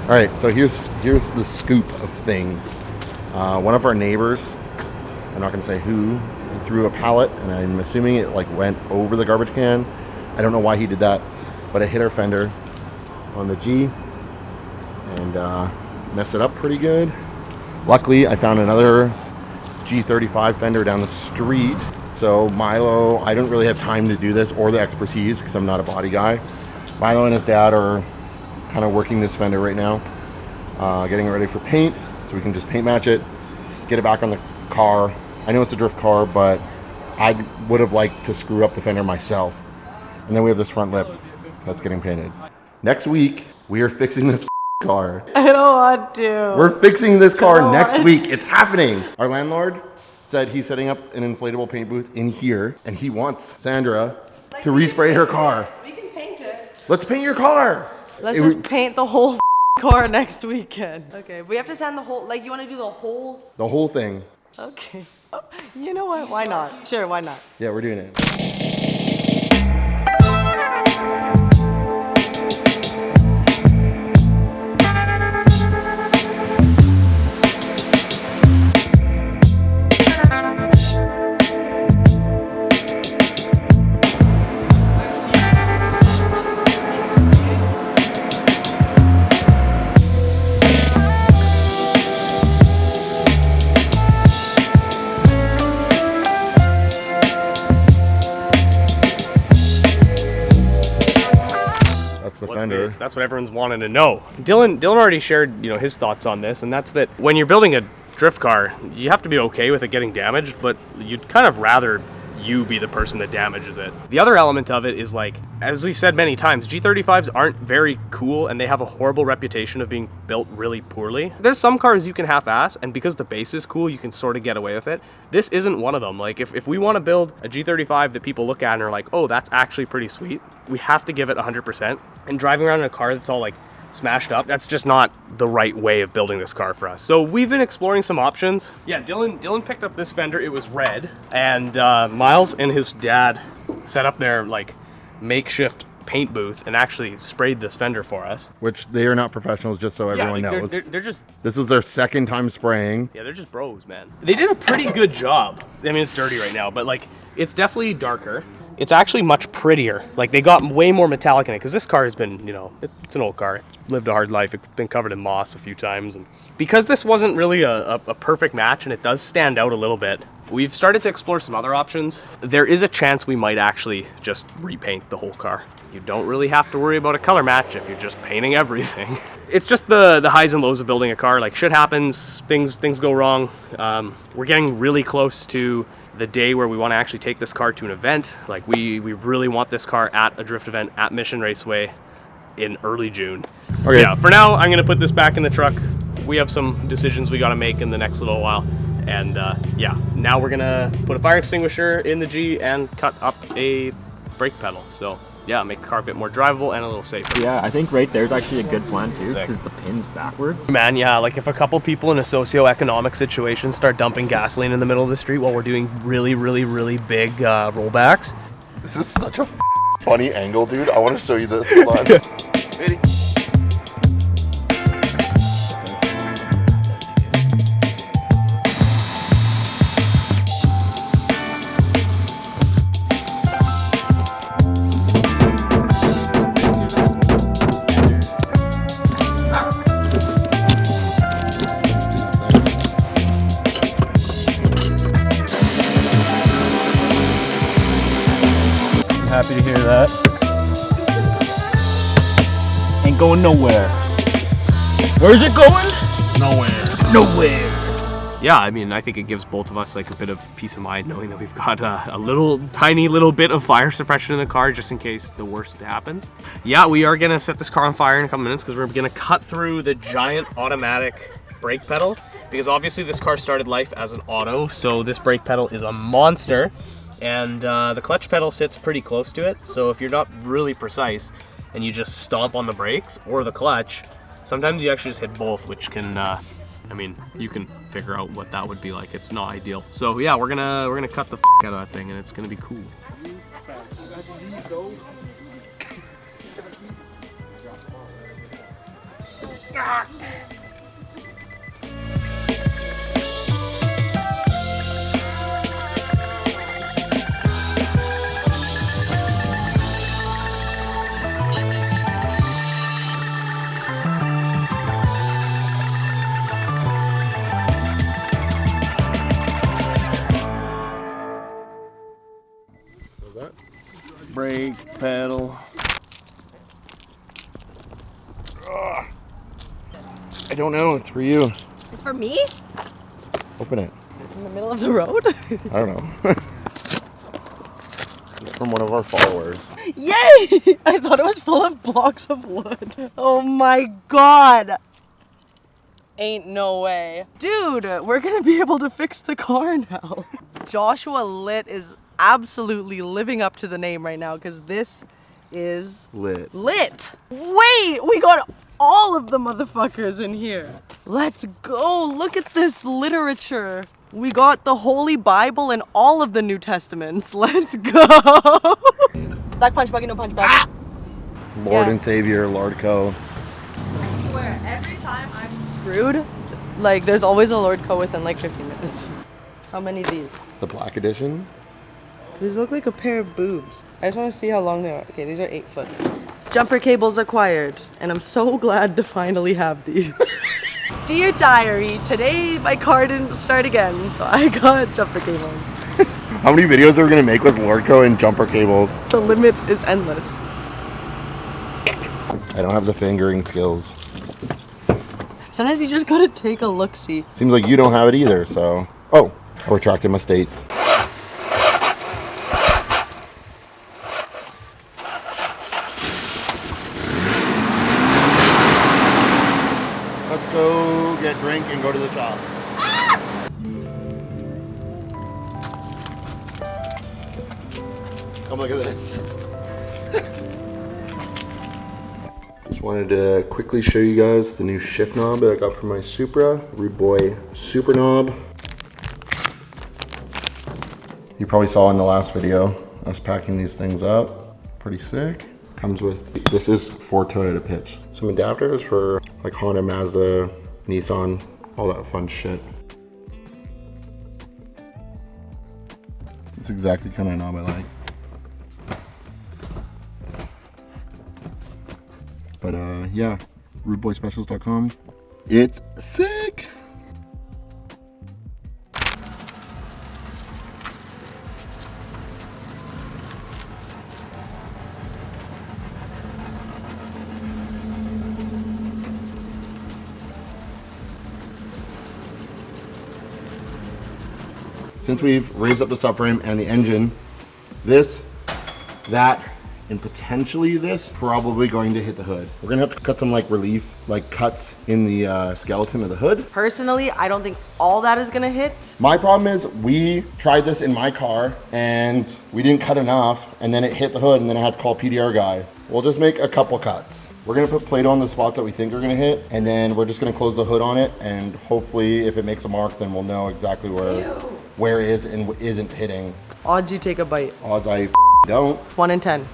All right, so here's the scoop of things. One of our neighbors, I'm not gonna say who, he threw a pallet, and I'm assuming it like went over the garbage can. I don't know why he did that, but it hit our fender on the G and messed it up pretty good. Luckily, I found another G35 fender down the street. So Milo, I don't really have time to do this or the expertise because I'm not a body guy. Milo and his dad are kind of working this fender right now, getting it ready for paint so we can just paint match it, get it back on the car. I know it's a drift car, but I would have liked to screw up the fender myself. And then we have this front lip that's getting painted. Next week, we are fixing this car. I don't want to. We're fixing this car next week. It's happening. Our landlord said he's setting up an inflatable paint booth in here, and he wants Sandra to respray her car. We can paint it. Let's paint your car. Let's just paint the whole car next weekend. Okay, we have to sand the whole, like, you want to do the whole? The whole thing. Okay. Oh, you know what? Why not? Sure, why not? Yeah, we're doing it. That's what everyone's wanting to know. Dylan already shared, his thoughts on this, and that's that when you're building a drift car, you have to be okay with it getting damaged, but you'd kind of rather you be the person that damages it. The other element of it is, like, as we've said many times, G35s aren't very cool and they have a horrible reputation of being built really poorly. There's some cars you can half-ass, and because the base is cool, you can sort of get away with it. This isn't one of them. Like, if we want to build a G35 that people look at and are like, oh, that's actually pretty sweet, we have to give it 100%. And driving around in a car that's all like smashed up, that's just not the right way of building this car for us. So we've been exploring some options. Yeah, Dylan picked up this fender. It was red, and Miles and his dad set up their like makeshift paint booth and actually sprayed this fender for us. Which they are not professionals, just so everyone knows. They're just... This was their second time spraying. Yeah, they're just bros, man. They did a pretty good job. I mean, it's dirty right now, but like, it's definitely darker. It's actually much prettier. Like, they got way more metallic in it, because this car has been, it's an old car. It's lived a hard life. It's been covered in moss a few times. And because this wasn't really a perfect match, and it does stand out a little bit, we've started to explore some other options. There is a chance we might actually just repaint the whole car. You don't really have to worry about a color match if you're just painting everything. It's just the highs and lows of building a car. Like, shit happens, things go wrong. We're getting really close to the day where we want to actually take this car to an event. Like, we really want this car at a drift event at Mission Raceway in early June. Okay. Yeah, for now, I'm gonna put this back in the truck. We have some decisions we gotta make in the next little while. And yeah, now we're gonna put a fire extinguisher in the G and cut up a brake pedal. So yeah, make the car a bit more drivable and a little safer. Yeah, I think right there's actually a good plan too, because the pin's backwards. Man, yeah, like if a couple people in a socio-economic situation start dumping gasoline in the middle of the street while we're doing really, really, really big rollbacks. This is such a funny angle, dude. I want to show you this. Hold on. Ready? Happy to hear that. Ain't going nowhere. Where's it going? Nowhere. Yeah, I mean, I think it gives both of us like a bit of peace of mind knowing that we've got a little tiny little bit of fire suppression in the car just in case the worst happens. Yeah, we are gonna set this car on fire in a couple minutes because we're gonna cut through the giant automatic brake pedal, because obviously this car started life as an auto, so this brake pedal is a monster. And the clutch pedal sits pretty close to it, so if you're not really precise and you just stomp on the brakes or the clutch, sometimes you actually just hit both, which can, I mean, you can figure out what that would be like. It's not ideal. So yeah, we're gonna cut the out of that thing, and it's gonna be cool. Brake pedal. I don't know. It's for you. It's for me? Open it. In the middle of the road? I don't know. It's from one of our followers. Yay! I thought it was full of blocks of wood. Oh my god. Ain't no way. Dude, we're gonna be able to fix the car now. Joshua Lit is absolutely living up to the name right now because this is Lit. Wait, we got all of the motherfuckers in here. Let's go. Look at this literature. We got the Holy Bible and all of the New Testaments. Let's go. Black punch buggy, no punch back. Lord Yeah. and Savior, Lord Co. I swear, every time I'm screwed, like there's always a Lord Co within like 15 minutes. How many of these? The Black Edition. These look like a pair of boobs. I just want to see how long they are. Okay, these are 8 foot. Jumper cables acquired, and I'm so glad to finally have these. Dear diary, today my car didn't start again, so I got jumper cables. How many videos are we gonna make with Lord Co and jumper cables? The limit is endless. I don't have the fingering skills. Sometimes you just gotta take a look-see. Seems like you don't have it either, so. Oh, I retracted my states. Let's go get drink and go to the shop. Come look at this. Just wanted to quickly show you guys the new shift knob that I got from my Supra, Rude Boy Super Knob. You probably saw in the last video, us packing these things up. Pretty sick. Comes with, this is for Toyota pitch. Some adapters for like Honda, Mazda, Nissan, all that fun shit. It's exactly the kind of knob I like. But yeah, rudeboyspecials.com. It's sick. Since we've raised up the subframe and the engine, this, that, and potentially this probably going to hit the hood. We're gonna have to cut some like relief, like cuts in the skeleton of the hood. Personally, I don't think all that is gonna hit. My problem is we tried this in my car and we didn't cut enough and then it hit the hood and then I had to call a PDR guy. We'll just make a couple cuts. We're gonna put Play-Doh on the spots that we think are gonna hit and then we're just gonna close the hood on it and hopefully if it makes a mark then we'll know exactly where it is and isn't hitting. Odds you take a bite. Odds I don't. 1 in 10. Do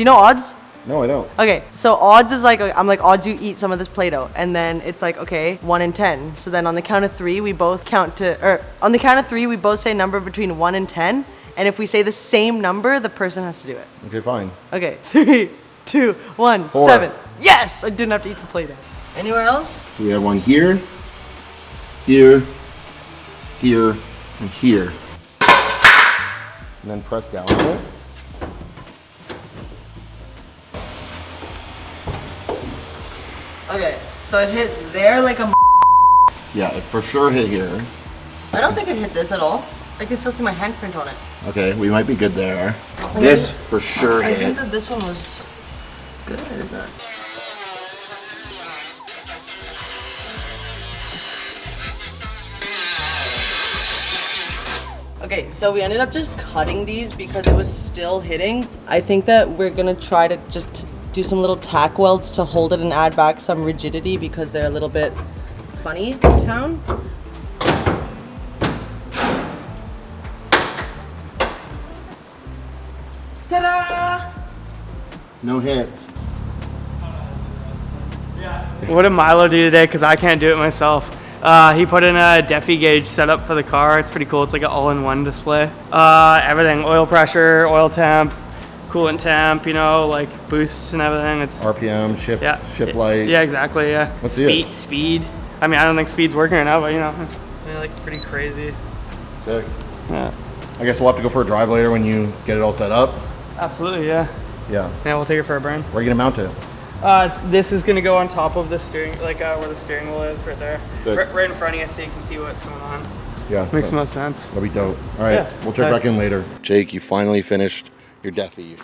you know odds? No, I don't. Okay, so odds is like, I'm like, odds you eat some of this Play-Doh. And then it's like, okay, 1 in 10. So then on the count of 3, we both on the count of 3, we both say a number between 1 and 10. And if we say the same number, the person has to do it. Okay, fine. Okay, 3, 2, 1, 4. 7. Yes! I didn't have to eat the Play-Doh. Anywhere else? So we have one here, here, here, and here. And then press down on it. Okay, so it hit there like a Yeah, it for sure hit here. I don't think it hit this at all. I can still see my handprint on it. Okay, we might be good there. This for sure I hit. think that this one was good. Okay, so we ended up just cutting these because it was still hitting. I think that we're gonna try to just do some little tack welds to hold it and add back some rigidity because they're a little bit funny in town. Ta-da! No hits. What did Milo do today? Because I can't do it myself. He put in a Defi gauge setup for the car. It's pretty cool. It's like an all-in-one display. Everything, oil pressure, oil temp, coolant temp, you know, like boosts and everything. It's RPM, shift, yeah, shift light. Yeah, exactly. Yeah. Let's see it. Speed. I mean, I don't think speed's working right now, but you know, it's like pretty crazy. Sick. Yeah. I guess we'll have to go for a drive later when you get it all set up. Absolutely. Yeah. Yeah. Yeah, we'll take it for a burn. Where are you gonna mount it? This is gonna go on top of the steering, like where the steering wheel is, right there, right in front of you, so you can see what's going on. Yeah. Makes the most sense. That'll be dope. All right, Yeah. we'll check back in later. Jake, you finally finished your Defi.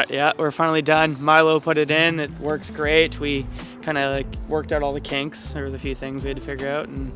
Yeah, we're finally done. Milo put it in. It works great. We kind of like worked out all the kinks. There was a few things we had to figure out, and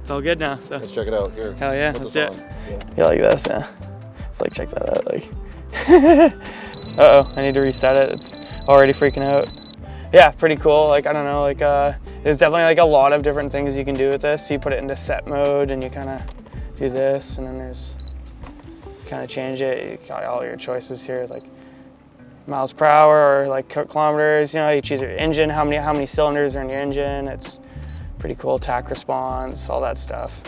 it's all good now. So Let's check it out here. hell yeah, Put let's this do it. on. Yeah. Yeah, like this. Yeah. It's like check that out. Like, I need to reset it. It's already freaking out. Yeah, pretty cool. Like I don't know. Like there's definitely like a lot of different things you can do with this. So you put it into set mode, and you kind of do this, and then there's kind of change it. You got all your choices here. Like miles per hour or like kilometers, you know, you choose your engine, how many cylinders are in your engine. It's pretty cool. Tack response, all that stuff.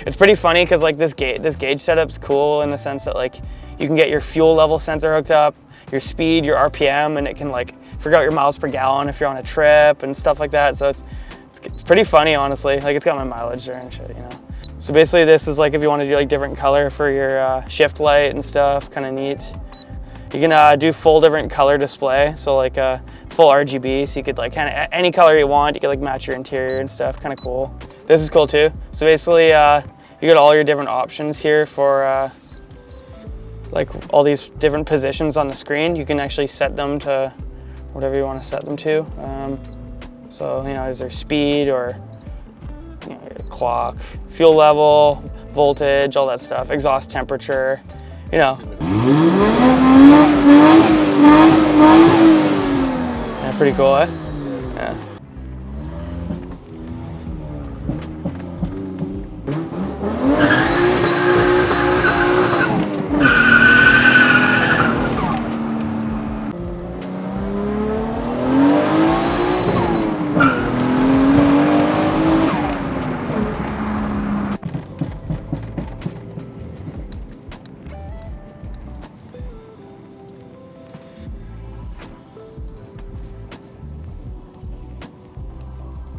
It's pretty funny because like this gauge setup's cool in the sense that like you can get your fuel level sensor hooked up, your speed, your RPM, and it can like figure out your miles per gallon if you're on a trip and stuff like that. So it's pretty funny, honestly. Like it's got my mileage there and shit, you know. So basically this is like if you want to do like different color for your shift light and stuff, kind of neat. You can do full different color display, so like full RGB, so you could like kind of any color you want. You could like match your interior and stuff, kind of cool. This is cool too. So basically, you get all your different options here for like all these different positions on the screen. You can actually set them to whatever you want to set them to. So you know, is there speed or you know, your clock, fuel level, voltage, all that stuff, exhaust temperature, you know. Yeah, pretty cool, eh? Yeah.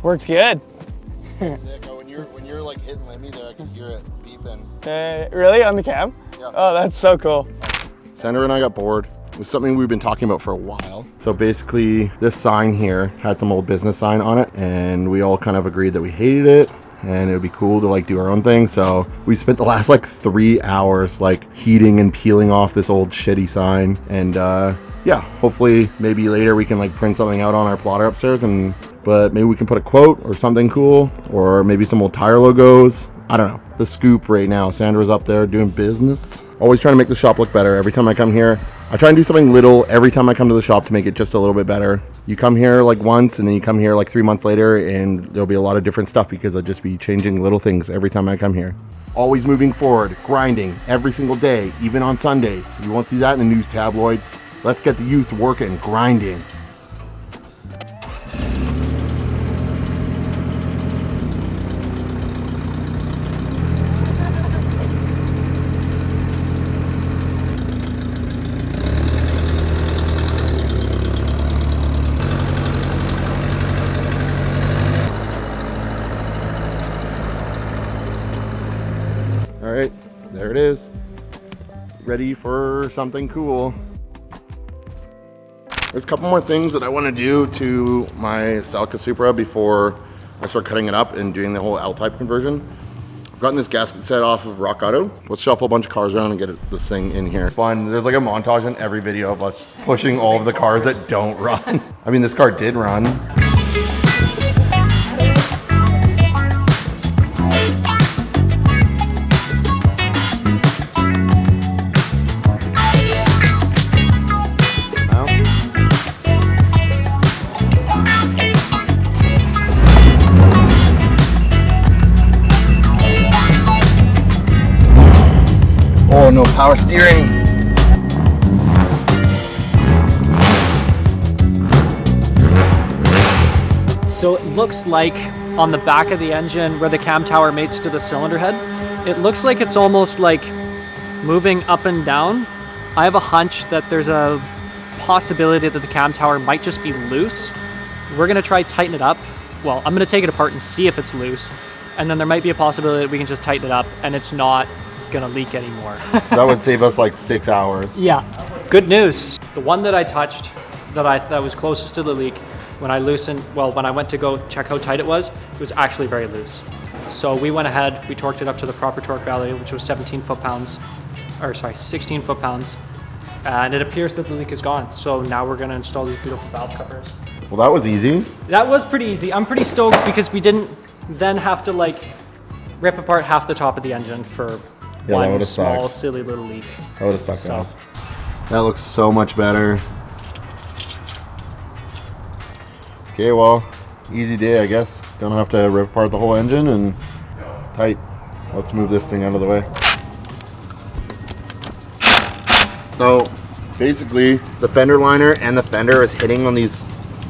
Works good. Sick. Oh, when you're like hitting Lemmy there, I can hear it beeping. Really? On the cam? Yeah. Oh, that's so cool. Sandra and I got bored. It's something we've been talking about for a while. So basically, this sign here had some old business sign on it, and we all kind of agreed that we hated it, and it would be cool to like do our own thing. So we spent the last like 3 hours like heating and peeling off this old shitty sign, and yeah, hopefully maybe later we can like print something out on our plotter upstairs, and but maybe we can put a quote or something cool, or maybe some old tire logos. I don't know. The scoop right now. Sandra's up there doing business. Always trying to make the shop look better. Every time I come here, I try and do something little every time I come to the shop to make it just a little bit better. You come here like once, and then you come here like 3 months later, and there'll be a lot of different stuff because I'll just be changing little things every time I come here. Always moving forward, grinding every single day, even on Sundays. You won't see that in the news tabloids. Let's get the youth working, grinding. All right, there it is. Ready for something cool. There's a couple more things that I want to do to my Celica Supra before I start cutting it up and doing the whole L-type conversion. I've gotten this gasket set off of Rock Auto. Let's shuffle a bunch of cars around and get this thing in here. Fun, there's like a montage in every video of us pushing all of the cars that don't run. I mean, this car did run. Oh, no power steering. So it looks like on the back of the engine where the cam tower mates to the cylinder head, it looks like it's almost like moving up and down. I have a hunch that there's a possibility that the cam tower might just be loose. We're gonna try tighten it up. Well, I'm gonna take it apart and see if it's loose. And then there might be a possibility that we can just tighten it up and it's not gonna leak anymore. That would save us like 6 hours. Yeah, good news. The one that I touched that was closest to the leak, when I went to go check how tight it was actually very loose. So we went ahead, we torqued it up to the proper torque value, which was 16 foot-pounds. And it appears that the leak is gone. So now we're gonna install these beautiful valve covers. Well, that was easy. That was pretty easy. I'm pretty stoked because we didn't then have to like rip apart half the top of the engine for one small, sucked. silly little leak. That would have sucked, So- guys. That looks so much better. Okay, well, easy day, I guess. Don't have to rip apart the whole engine and tight. Let's move this thing out of the way. So basically the fender liner and the fender is hitting on these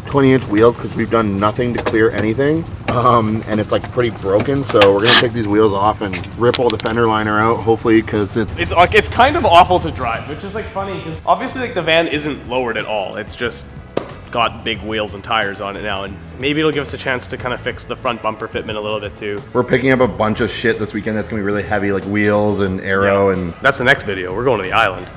20-inch wheels because we've done nothing to clear anything. And it's like pretty broken, so we're gonna take these wheels off and rip all the fender liner out, hopefully, because It's kind of awful to drive, which is like funny because obviously like the van isn't lowered at all. It's just got big wheels and tires on it now, and maybe it'll give us a chance to kind of fix the front bumper fitment a little bit too. we're picking up a bunch of shit this weekend that's gonna be really heavy, like wheels and aero. And That's the next video. We're going to the island.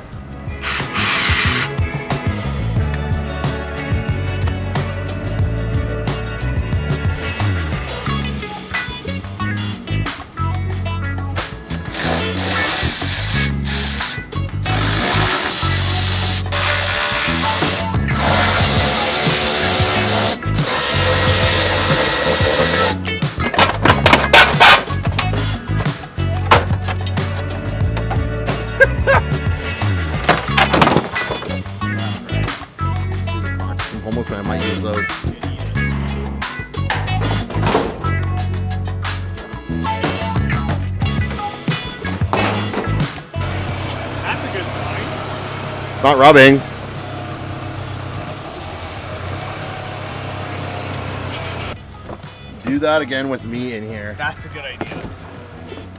almost I might use those. That's a good sign. It's not rubbing. Do that again with me in here. That's a good idea.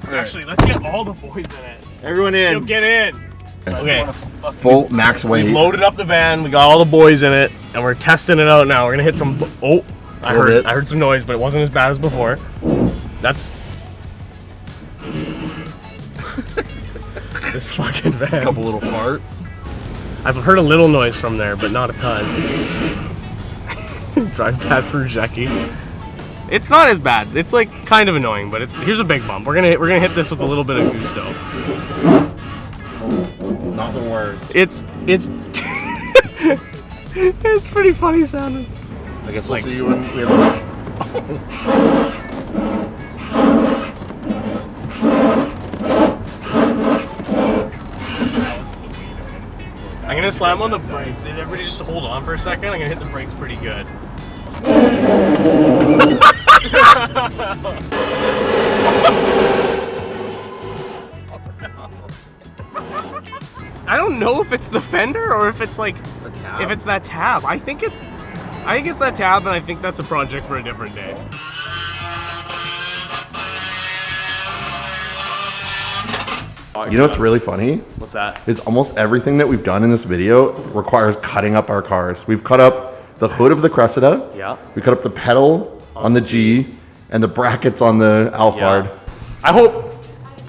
Right. Actually, let's get all the boys in it. Everyone Yo, in. get in. Okay. Full max weight. We've loaded up the van. We got all the boys in it, and we're testing it out now. We're gonna hit some. Oh, I heard some noise, but it wasn't as bad as before. That's this fucking van. A couple little farts. I've heard a little noise from there, but not a ton. Drive past Rujeki. It's not as bad. It's like kind of annoying, but here's a big bump. We're gonna hit this with a little bit of gusto. Nothing worse. It's it's pretty funny sounding. I guess we'll see you when we have I'm gonna slam on the brakes, and everybody just hold on for a second. I'm gonna hit the brakes pretty good. I don't know if it's the fender or if it's like if it's that tab. I think it's that tab, and I think that's a project for a different day. You know what's really funny? What's that? Is almost everything that we've done in this video requires cutting up our cars. We've cut up the hood of the Cressida. Yeah. We cut up the pedal on the G and the brackets on the Alphard. Yeah. I hope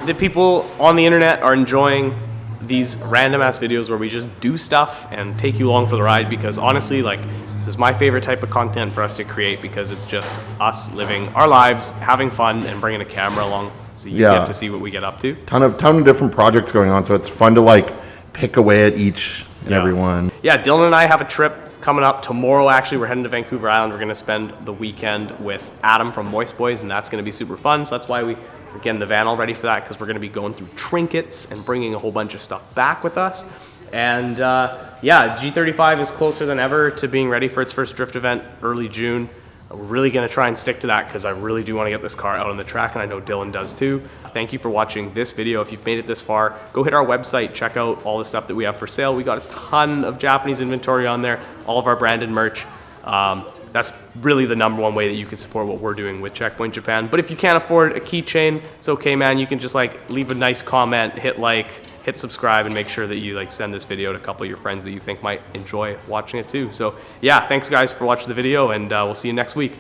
that people on the internet are enjoying these random ass videos where we just do stuff and take you along for the ride, because honestly, like, this is my favorite type of content for us to create, because it's just us living our lives, having fun, and bringing a camera along so you get to see what we get up to. Ton of different projects going on, so it's fun to like pick away at each and every one. Yeah, Dylan and I have a trip coming up tomorrow. Actually, we're heading to Vancouver Island. We're going to spend the weekend with Adam from Moist Boys, and that's going to be super fun. So that's why we're getting the van all ready for that, because we're going to be going through trinkets and bringing a whole bunch of stuff back with us. And yeah, G35 is closer than ever to being ready for its first drift event early June. We're really going to try and stick to that, because I really do want to get this car out on the track, and I know Dylan does too. Thank you for watching this video. If you've made it this far, go hit our website, check out all the stuff that we have for sale. We got a ton of Japanese inventory on there, all of our branded merch. that's really the #1 way that you can support what we're doing with Checkpoint Japan. But if you can't afford a keychain, it's okay, man. You can just like leave a nice comment, hit like, hit subscribe, and make sure that you like send this video to a couple of your friends that you think might enjoy watching it too. So yeah, thanks guys for watching the video, and we'll see you next week.